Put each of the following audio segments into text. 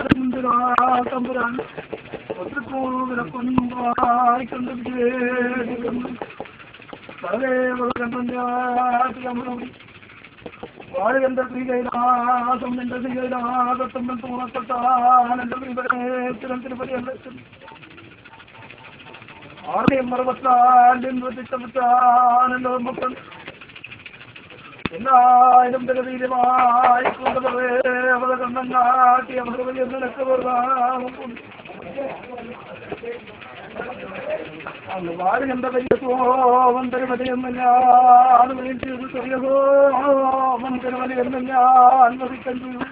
തമ്പുരാൻ ഒത്തിരി കൊണ്ടായി കണ്ടു വാഴുകന്റെ ശ്രീകൈലാസം എന്റെ ശ്രീകൈലാസത്തും തൂണത്താൻ എന്റെ തിരുപ്പതി ആരുടെയും മറുപത്താനല്ലോ മക്കൾ എല്ലാവരും ജലതീരമായി കൊണ്ടവരെ അവരെ കണ്ണം കാട്ടി അവരുടെ വലിയ നിലക്ക് വാഴുകന്റെ വലിയ സോമൻ തരുമതിയെന്ന് ഞാൻ ചെറിയ സോമൻ തരുമതിയെന്ന് ഞാൻ വഹിക്കണ്ടു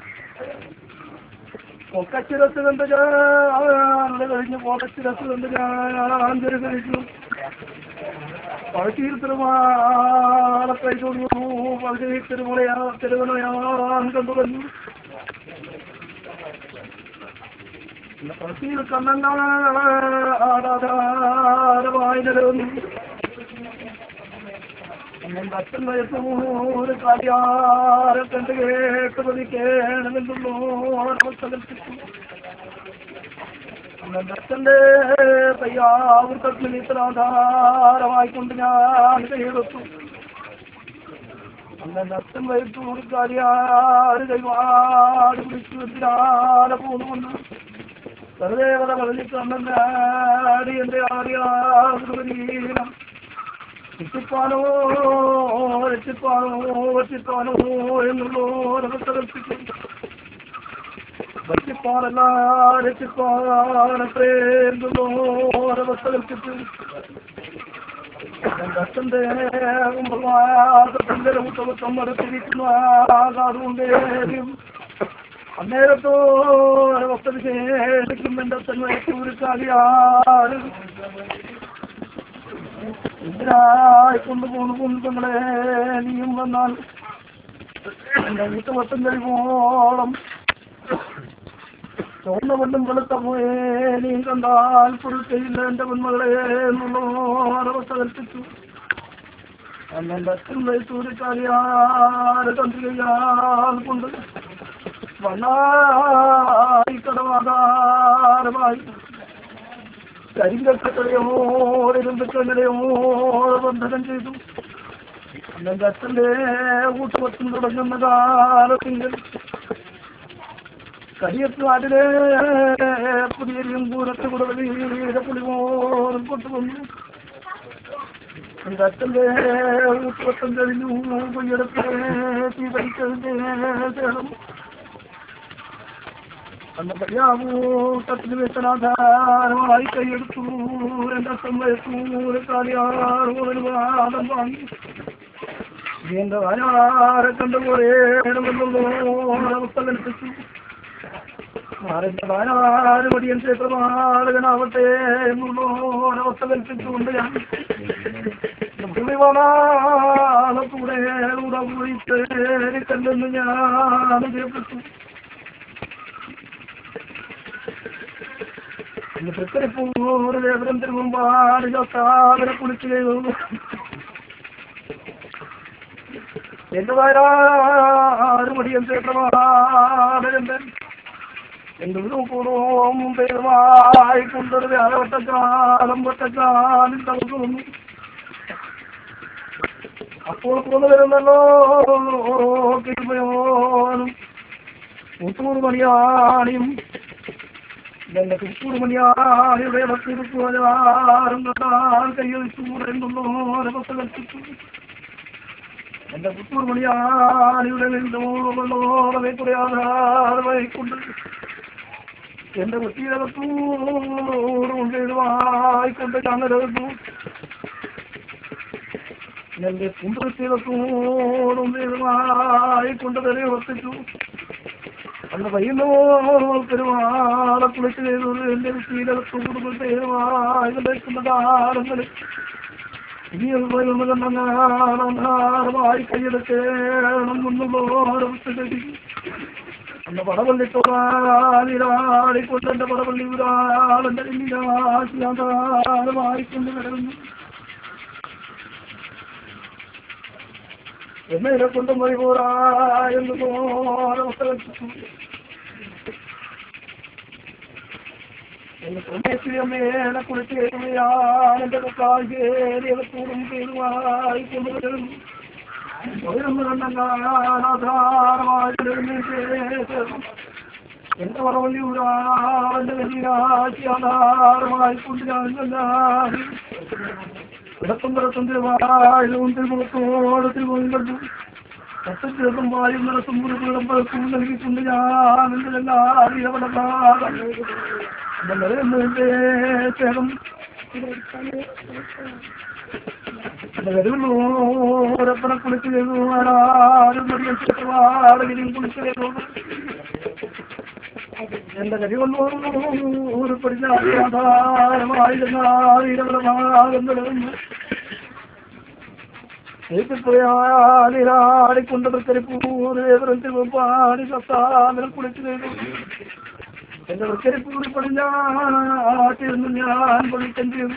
പൊക്കച്ചിരസ് കണ്ട് ഞാൻ കഴിഞ്ഞ് പൊക്കച്ചിരസ് കണ്ട് ഞാൻ കഴിച്ചു പഴശ്ശിയിൽ തിരുമാളക്കൈകൊണ്ടു പഴശ്ശി തിരുമലയാൻ കണ്ടുകഴിഞ്ഞു പഴശ്ശിയിൽ കണ്ണനാധാരമായി നിലവന്നു അച്ഛൻ വയസ്സൂര് കാര്യാരെ കണ്ട് കേട്ട് പതിക്കേണമെന്നുള്ളൂ അവസ്ഥ കൽപ്പിച്ചു അച്ഛൻ്റെ തയ്യാവൃത്തഗ്നിത്രാധാരമായിക്കൊണ്ട് ഞാൻ കൈയെടുത്തു അച്ഛൻ വയസ്സൂര് കാര്യാര് കൈവാട് പിടിച്ചു എന്തിനാലെ പോന്നുകൊണ്ട് സർവേവത പതിനിക്കണ്ണനാടി എൻ്റെ ആര്യാം രക്ഷിപ്പാനോ എന്നുള്ളോ അവസ്ഥ കൽപ്പിച്ചു രക്ഷിപ്പാനല്ല രക്ഷിപ്പാനത്രേ എന്നുള്ളോ അവസ്ഥ കൽപ്പിച്ചു അച്ഛൻ്റെ മുത്തം മരത്തിരിക്കുന്ന അതുകൊണ്ടേയും അന്നേരത്തോ അവസ്ഥ വിശേഷിക്കും എൻ്റെ അച്ഛൻ വയസ്സൂരിക്കാരിയാറ് ഇതിനായി കൊണ്ടുപോകുന്ന കുഞ്ഞുങ്ങളെ നീയും വന്നാൽ എൻ്റെ വീട്ടുവട്ടം കഴിവോളം ചുവന്ന പെണ്ണും വെളുത്ത പോയേ നീ കണ്ടാൽ പൊരുത്തയില്ല എൻ്റെ പെൺമകളെ എന്നുള്ളവസ്ഥ കൽപ്പിച്ചു അന്ന് എൻ്റെ അച്ഛൻ വയസ്സൂരിക്കാരിയാറ് കണ്ടിയാൽ കൊണ്ട് വണ്ണായി കടവാധാരമായി കരിങ്കട്ടയോടിരുമ്പക്കലയോട് ബന്ധനം ചെയ്തു അന്നെൻ്റെ അച്ഛൻ്റെ ഊട്ടുപത്തും തുടങ്ങുന്ന കാലത്തിങ്കിൽ കരിയത്തുനാട്ടിലെ പുതിയരിയും പൂരത്ത് കുടവീരെ പുളിമോറും കൊണ്ടുവന്നു എൻ്റെ അച്ഛൻ്റെ ഊട്ടുപത്തും കഴിഞ്ഞു കൊയ്യെടുത്ത് തീ പരിച്ചതിൻ്റെ ചേർന്നു അന്ന് പര്യാവൂട്ടത്തിന് വേത്തനാധാരമായി കൈയെടുത്തു എൻ്റെ അച്ഛൻ വയസ്സൂര് കാലിയാറുവാദം വാങ്ങി എൻ്റെ വയനാരെ കണ്ടുപോരേണമെന്നുള്ളോ അവസ്ഥ കൽപ്പിച്ചു ആരെൻ്റെ വയനാട് മടിയൻ ക്ഷേത്രമാളകനാവട്ടെ എന്നുള്ളോ അവസ്ഥ കൽപ്പിച്ചുകൊണ്ട് ഞാൻ കൂടെ പോയിട്ട് കണ്ടെന്ന് ഞാൻ കേൾപ്പിച്ചു തൃക്കരിപ്പൂര് ദേവരം തിരുമുമ്പാട് ജോസാവരെ കുളിക്കുകയും എന്റെ വയനാട് മടിയൻ ക്ഷേത്രമാടകൻ എന്റെ പൂർവം പേരുമായി കൊണ്ടൊരു വ്യാഴവട്ടക്കാലം വട്ടക്കാലിൽ തളർന്നു അപ്പോൾ പോന്നു വരുന്നല്ലോ കിരുമയോനും മുത്തൂറ് മണിയാണിയും എന്റെ കുത്തൂറ് മണിയാണിയുടെ ഇടത്തിരുപ്പുകാരും കണ്ടാൽ കൈയൊഴിച്ചു എന്നുള്ളവസ്ഥ കൽപ്പിച്ചു എന്റെ കുത്തൂറ് മണിയാണിയുടെ വെള്ളോളമേ കുറെ ആധാരമായിക്കൊണ്ട് എന്റെ കുട്ടിയിടത്തൂറ് കൊണ്ടേതുമായിക്കൊണ്ട് ഞങ്ങളെടുത്തു എന്റെ കുണ്ടത്തിടത്തോടും ഇതുമായിക്കൊണ്ട് തെളിവർത്തിച്ചു അന്ന് വൈകുന്നോളം പെരുമാളെ കുളിച്ച് ചെയ്തു എന്റെ കുട്ടിയിടത്തോടും താരങ്ങളിൽ ഇനിയൊന്നുമായി കൈയെടുക്കേണം എന്നുള്ളവസ്ഥ അന്ന് പടവള്ളിത്തോടാടിക്കൊണ്ട് എന്റെ പടവള്ളി ഒരാളെന്റെ നിരാശാധാരമായിക്കൊണ്ട് കിടന്നു എന്നെ കൊണ്ട് മറിപോരാ എന്ന് അവസ്ഥ കൽപ്പിച്ചു മേലെ കുളിക്കുകയാണ് എന്റെ കാൽകേറിയവത്തോടും കേതുമായി കൊണ്ടുവരും എന്റെ പറവലിയുടെ വലിയാക്കി ആധാരമായി കൊണ്ട് ഞാൻ ഇടത്തും തിരുവായും തിരുമുഖത്തോടത്തിൽ കണ്ടു സത്യത്തിലും വായും നടത്തും മുറിവിളമ്പും നൽകിക്കൊണ്ട് ഞാൻ എന്റെ ചേതം ഓരപ്പനെ കുളിച്ച് കുളിച്ചു എന്റെ കരി കൊണ്ടു പഠിച്ചാടിക്കൊണ്ടവർക്കരിപ്പൂരിപ്പൂരി പാടി സത്താനം കുളിച്ചു ചെയ്തു എന്റെ വൃക്കരിപ്പൂരി പടിഞ്ഞാട്ടിരുന്നു ഞാൻ പഠിക്കാൻ ചെയ്തു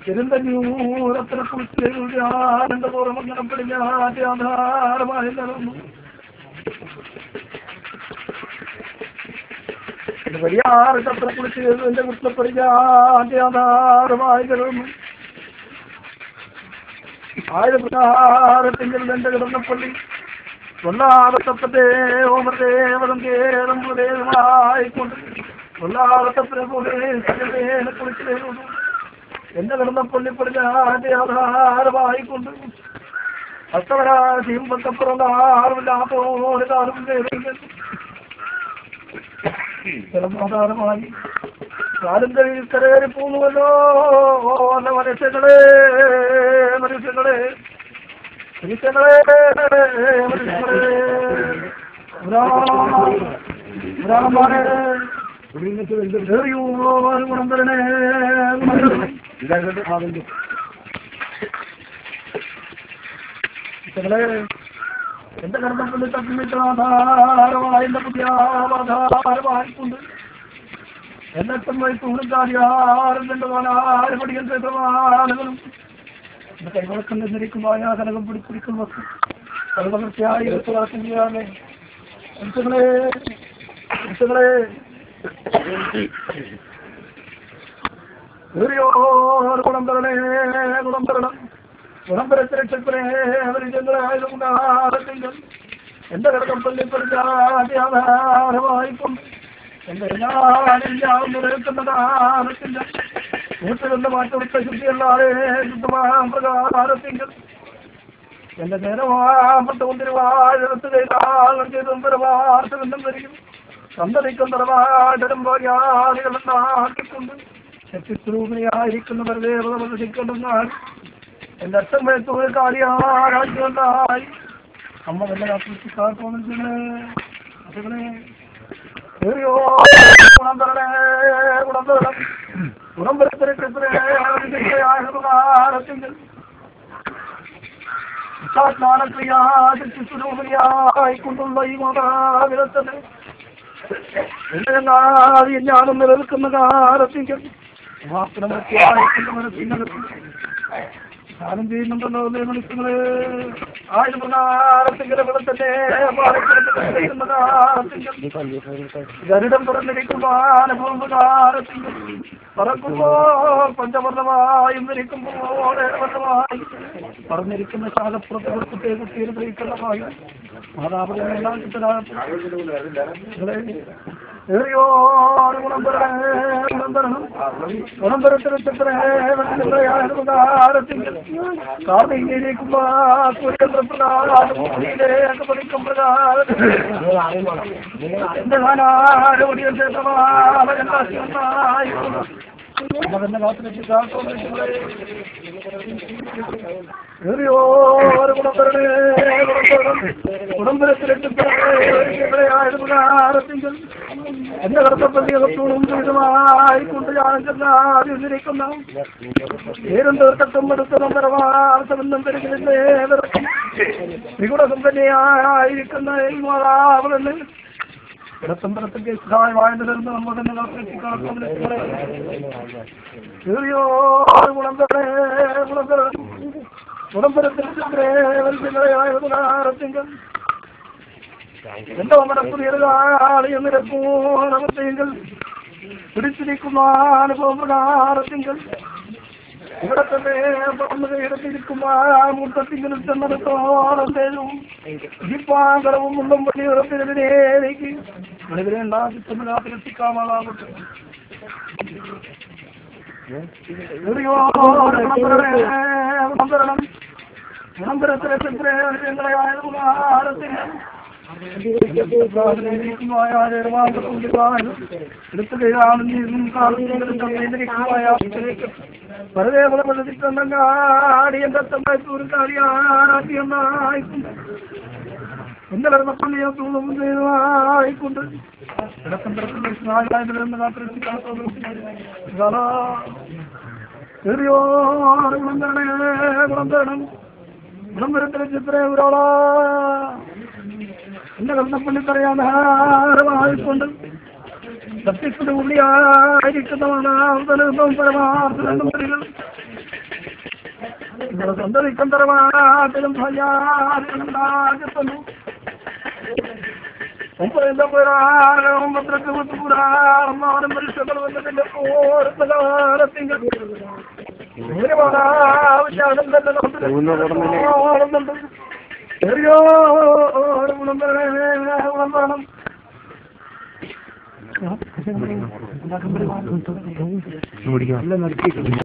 തിരുന്തൂരത്തിനെ കുറിച്ച് എന്റെ പുറമങ്ങനെ പടിഞ്ഞാട്ടി ആധാരമായി നടന്നു വലിയാറത്തത്ര കുളിച്ച് എന്റെ വീട്ടിലെ പടിഞ്ഞാട്ടി ആധാരമായി കിടന്നു ആയിരപ്രകാരത്തിൻ്റെ എന്റെ കിടന്നപ്പള്ളി ഒന്നാകത്തപ്പത്തെ ഓമദേവതം കേരളമായിക്കൊണ്ട് ഒന്നാകത്തപ്പനെ പോലെ കുളിച്ച് എന്റെ കിടന്നപ്പള്ളി പടിഞ്ഞാട്ടി ആധാരമായിക്കൊണ്ട് അസ്തവരാശിയും പത്തപ്പുറന്നാറുമില്ലാത്തോടെ കാലം സമാധാനമായി കാലം കഴിയിൽ കരകയറി പോകുന്നുവല്ലോ അല്ല മനുഷ്യങ്ങളെ മനുഷ്യങ്ങളെ മനുഷ്യങ്ങളെ ഗുണം തരണേ എന്റെ കർമ്മത്തിൽ തമ്മിൽ ആധാരമായി എന്റെ പുതിയ ആധാരമായിക്കൊണ്ട് എന്നിട്ടും വൈത്തൂടുകാരിയാറും രണ്ടുമാനാറ് പടിയൻ പ്രമാണങ്ങളും എന്റെ കൈവളക്കം നിന്നിരിക്കുമ്പോൾ ആ കനകം പിടിപ്പിടിക്കുന്ന കർമ്മകൃത്യായി ചെയ്യാമേ മനുഷ്യങ്ങളെ മനുഷ്യങ്ങളെ ഗുണം തരണേ ഗുണം തരണം ഗുണംപരത്തിരക്ഷപ്രേമരിചന്ദ്രായതുകൊണ്ടാകത്തില്ല എന്റെ കടകപ്പള്ളി ആധാരമായിക്കൊണ്ട് എന്റെ ഞാനെല്ലാം നിലനിൽക്കുന്നതാകത്തില്ല വീട്ടിലുള്ള മാറ്റവിട്ട ശുദ്ധിയല്ലാതെ ശുദ്ധമാം പ്രകാരത്തിങ്കിൽ എന്റെ നേരമാപ്പെട്ട ചെയ്താലും ചെയ്തും പരമാർത്ഥമെന്നും വരികയും സന്തതിക്കും പരമാചരം പോയാളികളെന്നാക്കിക്കൊണ്ട് ശക്തിസ്വരൂപിണിയായിരിക്കുന്നവർ ദേവത പ്രദർശിക്കൊണ്ടെന്നാൽ എന്റെ അച്ഛൻ വയസ്സുകൾ കാര്യാരാജ്യമുണ്ടായി അമ്മ വല്ല കാത്തോളെ അതുകളെ ഗുണം തരണേ ഗുണം തരണം ഗുണം പരത്തിരക്ഷപ്രകാരത്തിങ്കിൽ സ്വരൂപിണിയായിക്കൊണ്ടുള്ള ഈ മാതാവിധത്തിന് എന്റെ ഞാനും നിലനിൽക്കുന്ന കാലത്തിങ്കിൽ മാത്രമൊക്കെയായിക്കൊണ്ട് മനസ്സിനകത്ത് ാനം ചെയ്യുന്നുണ്ടല്ലോ മനുഷ്യങ്ങള് ആയിരപ്രകാരത്തിൻ്റെ വെള്ളത്തിന്റെ ഗരുഡം തുറന്നിരിക്കുമ്പോൾ പ്രകാരത്തിൻ്റെ പറക്കുമ്പോ പഞ്ചവർണ്ണമായും നിരിക്കുമ്പോൾ വർണ്ണമായി പറഞ്ഞിരിക്കുന്ന ശാലപ്പുറത്തെ കുട്ടിയെ കുട്ടിയെ ഗ്രഹിക്കുന്നതായി മാതാപിതാക്കളെല്ലാം ഏറിയോ ഗുണം തരണേ ഗുണം തരണം ഗുണം തരത്തിരക്ഷപ്രകാരത്തിൻ്റെ കാർത്തികേരിക്കുമ്പോഴേക്ക് പഠിക്കും പ്രകാരം എന്റെ ാരോടിയ എന്റെ കർത്തപ്പള്ളികളത്തോടും ദുരിതമായിക്കൊണ്ട് ഞാൻ ചെന്നിരിക്കുന്ന ഏതും തീർത്തട്ടും എടുത്തതും പരമാർത്ഥമെന്നും പെരുകില്ലേ നിഗുണസമ്പന്നയായിരിക്കുന്ന ഈ മാതാവെന്ന് ഇടത്തമ്പലത്തിന്റെ സഹായമായിട്ട് നമ്മൾ തന്നെ ഗുണംപരത്തിൻ്റെ എന്റെ നമ്മുടെ പുതിയ നിരപ്പൂർവത്തെങ്കിൽ പിടിച്ചിരിക്കുന്ന അനുഭവപ്രകാരത്തിങ്കൾ ഇവിടെ തന്നെ പറന്നുകയിടത്തിരിക്കുന്ന മുട്ടത്തിങ്കിലും ചെന്നെടുത്തോളം തേരും ദീപാങ്കരവും മുള്ളും വലിയ ഉറപ്പിനെതിരേക്ക് വെളിവിലെ ഉണ്ടാക്കിക്കാമാകട്ടെ. വിളംബരത്തിലെ വിളംബരത്തിലെ ചിത്ര ഒരാളാ എന്റെ കണ്ണപ്പള്ളി പറയാതെ ഹാരമായിക്കൊണ്ട് സത്യത്തിന്റെ ഉള്ളിയായിരിക്കുന്നവനാം പരമാർത്ഥം സന്തരിക്കും തരമാറ്റിലും ഭയാരിക്കുന്നു പരിശോധനത്തിന്റെ ഓരോ കാലത്തിങ്കൾ ഗുണം